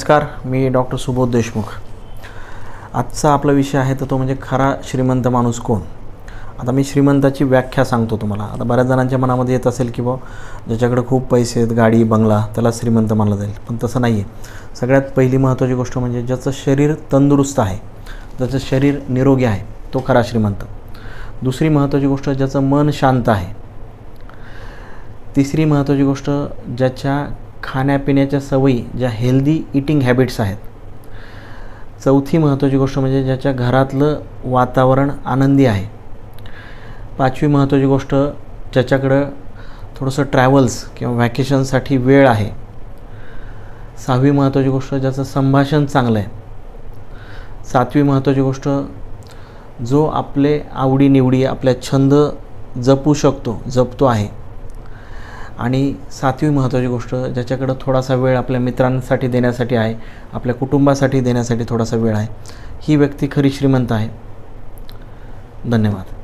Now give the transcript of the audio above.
नमस्कार, मी डॉक्टर सुबोध देशमुख। आजचा आपला विषय आहे तर तो म्हणजे खरा श्रीमंत माणूस कोण। आता मी श्रीमंताची व्याख्या सांगतो तुम्हाला। आता बऱ्याच जणांच्या मनामध्ये येत असेल की ज्याच्याकडे खूप पैसे आहेत, गाडी बंगला, त्याला श्रीमंत मानलं जाईल, पण तसं नाही आहे। सगळ्यात पहिली महत्त्वाची गोष्ट म्हणजे ज्याचं शरीर तंदुरुस्त आहे, ज्याचं शरीर निरोगी आहे, तो खरा श्रीमंत। दुसरी महत्त्वाची गोष्ट ज्याचं मन शांत आहे। तिसरी महत्त्वाची गोष्ट ज्याच्या खाण्यापिण्याच्या सवयी, ज्या हेल्दी ईटिंग हॅबिट्स आहेत। चौथी महत्त्वाची गोष्ट म्हणजे ज्याच्या घरातलं वातावरण आनंदी आहे। पाचवी महत्त्वाची गोष्ट ज्याच्याकडं थोडंसं ट्रॅव्हल्स किंवा व्हॅकेशनसाठी वेळ आहे। सहावी महत्त्वाची गोष्ट ज्याचं संभाषण चांगलं आहे। सातवी महत्त्वाची गोष्ट जो आपले आवडीनिवडी, आपल्या छंद जपतो आहे। आणि सातवी महत्त्वाची गोष्ट ज्याच्याकडं थोडासा वेळ आपल्या मित्रांसाठी देण्यासाठी आहे, आपल्या कुटुंबासाठी देण्यासाठी थोडासा वेळ आहे, ही व्यक्ती खरी श्रीमंत आहे। धन्यवाद।